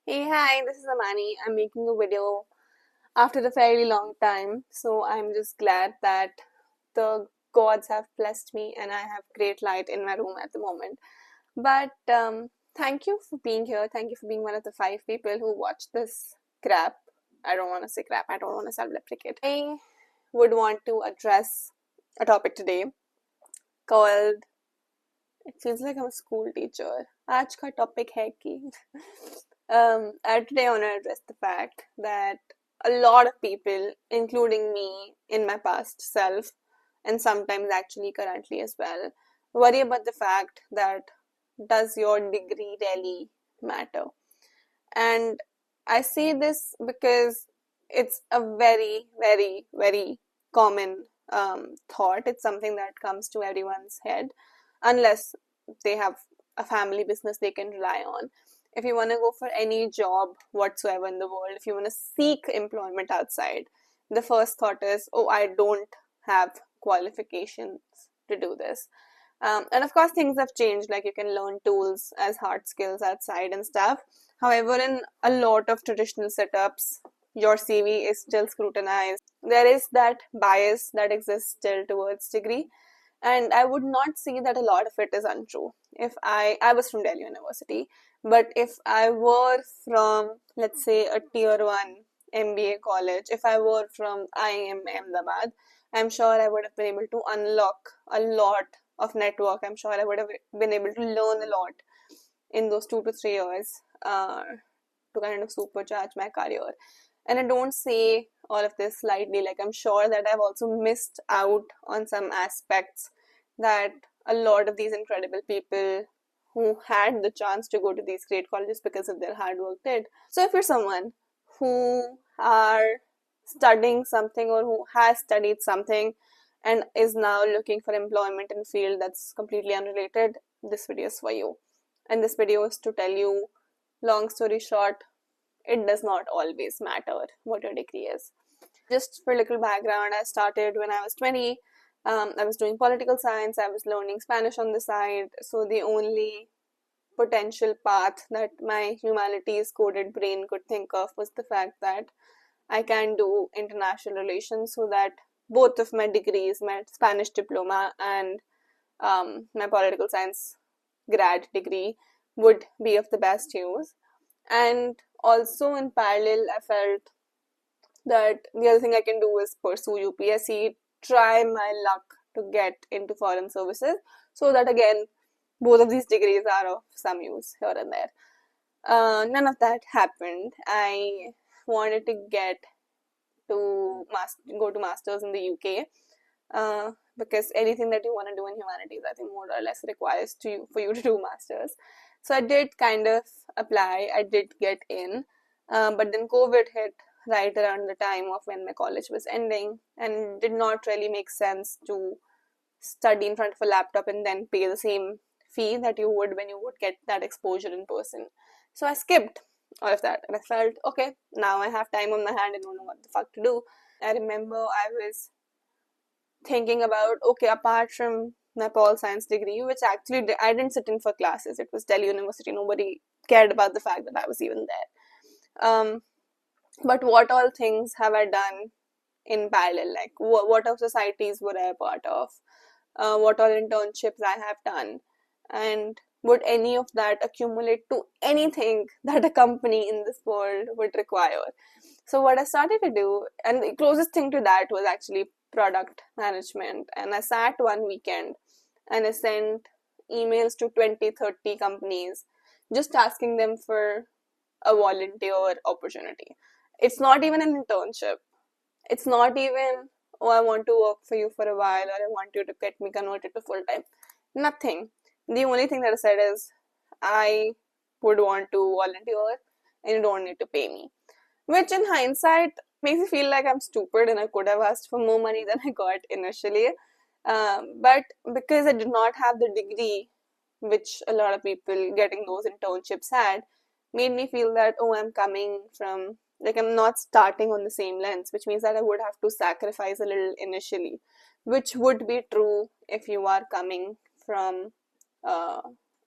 Hey, hi, this is Amani. I'm making a video after a fairly long time, so I'm just glad that the gods have blessed me and I have great light in my room at the moment. But thank you for being here. Thank you for being one of the 5 people who watched this crap. I don't want to say crap, I don't want to self deprecate. I would want to address a topic today called it feels like I'm a school teacher. आज का topic है कि today I want to address the fact that a lot of people, including me in my past self, and sometimes actually currently as well, worry about the fact that does your degree really matter? And I say this because it's a very, very, very common thought. It's something that comes to everyone's head, unless they have a family business they can rely on. If you want to go for any job whatsoever in the world, if you want to seek employment outside, the first thought is, oh, I don't have qualifications to do this. And of course, things have changed, like you can learn tools as hard skills outside and stuff. However, in a lot of traditional setups, your CV is still scrutinized. There is that bias that exists still towards degree, and I would not say that a lot of it is untrue. If I was from Delhi University, but if I were from, let's say, a tier 1 MBA college, if I were from IIM Ahmedabad, I'm sure I would have been able to unlock a lot of network. I'm sure I would have been able to learn a lot in those 2 to 3 years to kind of supercharge my career. And I don't say all of this lightly, like, I'm sure that I've also missed out on some aspects that a lot of these incredible people who had the chance to go to these great colleges because of their hard work did. So if you're someone who are studying something or who has studied something and is now looking for employment in a field that's completely unrelated, this video is for you. And this video is to tell you, long story short, it does not always matter what your degree is. Just for a little background, I started when I was 20. I was doing political science, I was learning Spanish on the side, so the only potential path that my humanities coded brain could think of was the fact that I can do international relations, so that both of my degrees, my Spanish diploma and my political science grad degree, would be of the best use. And also in parallel, I felt that the other thing I can do is pursue UPSC, try my luck to get into foreign services, so that again, both of these degrees are of some use here and there. None of that happened. I wanted to go to masters in the UK, because anything that you want to do in humanities, I think more or less requires for you to do masters. So I did kind of apply. I did get in, but then COVID hit right around the time of when my college was ending, and it did not really make sense to study in front of a laptop and then pay the same fee that you would when you would get that exposure in person. So I skipped all of that, and I felt, okay, now I have time on my hand and don't know what the fuck to do. I remember I was thinking about, okay, apart from my pol science degree, which actually I didn't sit in for classes, it was Delhi University, nobody cared about the fact that I was even there. But what all things have I done in parallel? Like, what all societies were I a part of? What all internships I have done? And would any of that accumulate to anything that a company in this world would require? So what I started to do, and the closest thing to that was actually product management. And I sat one weekend and I sent emails to 20, 30 companies just asking them for a volunteer opportunity. It's not even an internship. It's not even, oh, I want to work for you for a while, or I want you to get me converted to full time. Nothing. The only thing that I said is, I would want to volunteer and you don't need to pay me. Which in hindsight makes me feel like I'm stupid and I could have asked for more money than I got initially. But because I did not have the degree, which a lot of people getting those internships had, made me feel that, oh, I'm coming from, like, I'm not starting on the same lens, which means that I would have to sacrifice a little initially, which would be true if you are coming from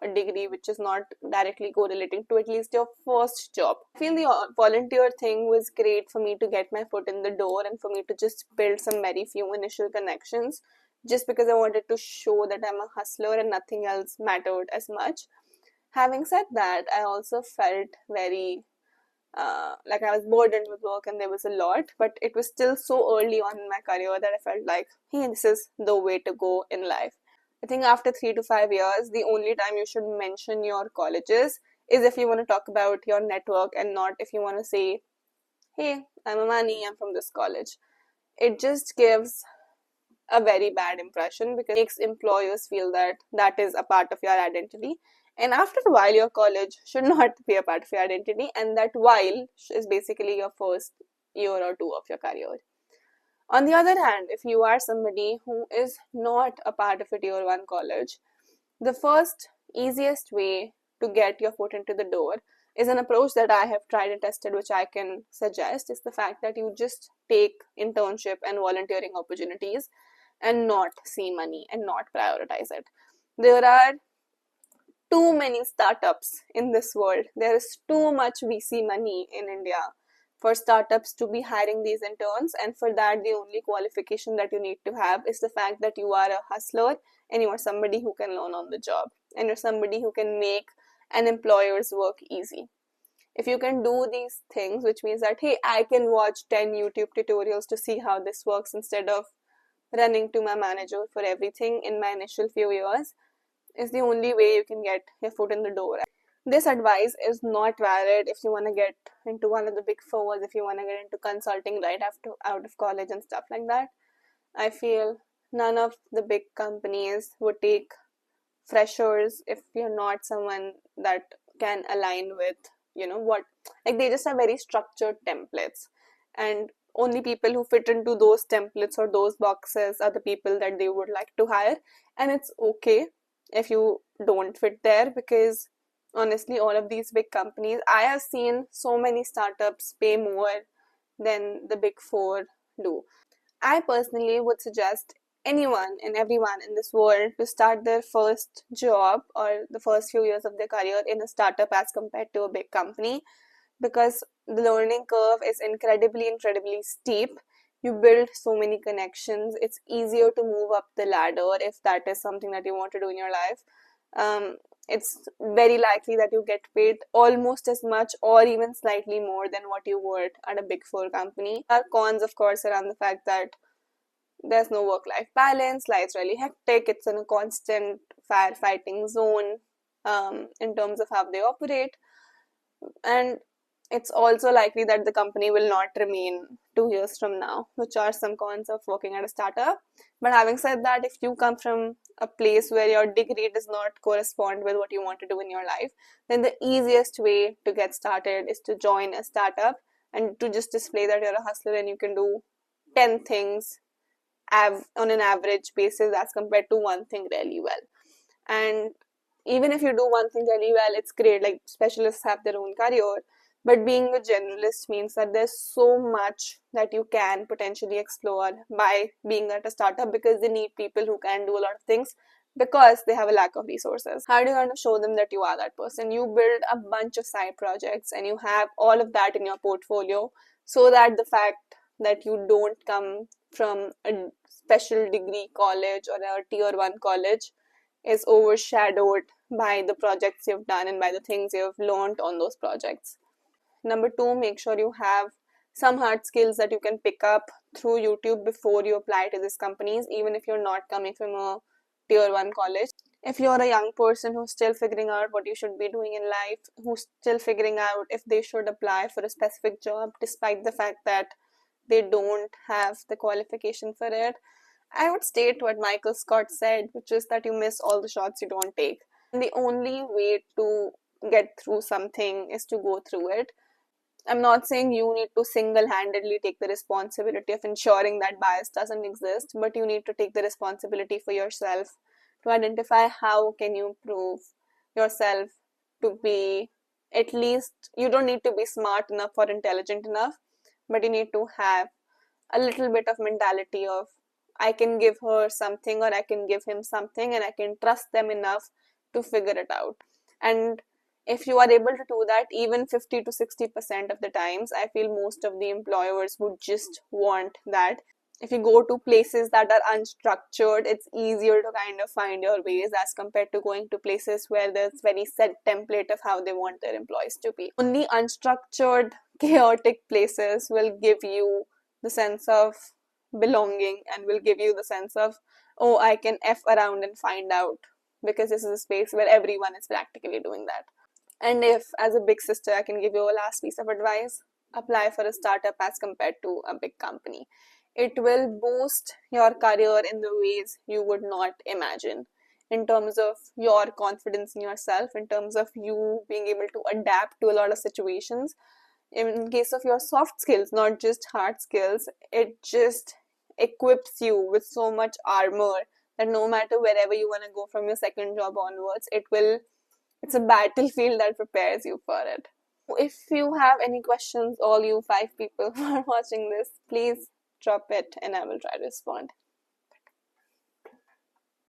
a degree which is not directly correlating to at least your first job. I feel the volunteer thing was great for me to get my foot in the door and for me to just build some very few initial connections, just because I wanted to show that I'm a hustler and nothing else mattered as much. Having said that, I also felt very like I was burdened with work and there was a lot, but it was still so early on in my career that I felt like, hey, this is the way to go in life. I think after 3 to 5 years, the only time you should mention your colleges is if you want to talk about your network and not if you want to say, hey, I'm Amani, I'm from this college. It just gives a very bad impression because it makes employers feel that that is a part of your identity. And after a while, your college should not be a part of your identity, and that while is basically your first year or two of your career. On the other hand, if you are somebody who is not a part of a tier 1 college, the first easiest way to get your foot into the door is an approach that I have tried and tested, which I can suggest, is the fact that you just take internship and volunteering opportunities and not see money and not prioritize it. There are too many startups in this world. There is too much VC money in India for startups to be hiring these interns, and for that, the only qualification that you need to have is the fact that you are a hustler and you are somebody who can learn on the job and you're somebody who can make an employer's work easy. If you can do these things, which means that, hey, I can watch 10 YouTube tutorials to see how this works instead of running to my manager for everything in my initial few years, is the only way you can get your foot in the door. This advice is not valid if you want to get into one of the big fours, if you want to get into consulting right after out of college and stuff like that. I feel none of the big companies would take freshers if you're not someone that can align with, what, like they just have very structured templates, and only people who fit into those templates or those boxes are the people that they would like to hire. And it's okay if you don't fit there, because honestly, all of these big companies, I have seen so many startups pay more than the big four do. I personally would suggest anyone and everyone in this world to start their first job or the first few years of their career in a startup as compared to a big company, because the learning curve is incredibly steep. You build so many connections. It's easier to move up the ladder if that is something that you want to do in your life. It's very likely that you get paid almost as much or even slightly more than what you would at a big four company. There are cons, of course, around the fact that there's no work-life balance, life's really hectic, it's in a constant firefighting zone in terms of how they operate. And it's also likely that the company will not remain 2 years from now, which are some cons of working at a startup. But having said that, if you come from a place where your degree does not correspond with what you want to do in your life, then the easiest way to get started is to join a startup and to just display that you're a hustler and you can do 10 things on an average basis as compared to one thing really well. And even if you do one thing really well, it's great. Like, specialists have their own career, but being a generalist means that there's so much that you can potentially explore by being at a startup, because they need people who can do a lot of things because they have a lack of resources. How do you want to show them that you are that person? You build a bunch of side projects and you have all of that in your portfolio, so that the fact that you don't come from a special degree college or a tier 1 college is overshadowed by the projects you've done and by the things you've learned on those projects. Number 2, make sure you have some hard skills that you can pick up through YouTube before you apply to these companies, even if you're not coming from a tier 1 college. If you're a young person who's still figuring out what you should be doing in life, who's still figuring out if they should apply for a specific job despite the fact that they don't have the qualification for it, I would state what Michael Scott said, which is that you miss all the shots you don't take. And the only way to get through something is to go through it. I'm not saying you need to single-handedly take the responsibility of ensuring that bias doesn't exist, but you need to take the responsibility for yourself to identify how can you improve yourself to be, at least, you don't need to be smart enough or intelligent enough, but you need to have a little bit of mentality of, I can give her something or I can give him something and I can trust them enough to figure it out. And if you are able to do that even 50 to 60% of the times, I feel most of the employers would just want that. If you go to places that are unstructured, it's easier to kind of find your ways as compared to going to places where there's very set template of how they want their employees to be. Only unstructured, chaotic places will give you the sense of belonging and will give you the sense of, oh, I can F around and find out, because this is a space where everyone is practically doing that. And if, as a big sister, I can give you a last piece of advice, apply for a startup as compared to a big company. It will boost your career in the ways you would not imagine, in terms of your confidence in yourself, in terms of you being able to adapt to a lot of situations. In case of your soft skills, not just hard skills, it just equips you with so much armor that no matter wherever you want to go from your second job onwards, it's a battlefield that prepares you for it. If you have any questions, all you 5 people who are watching this, please drop it and I will try to respond.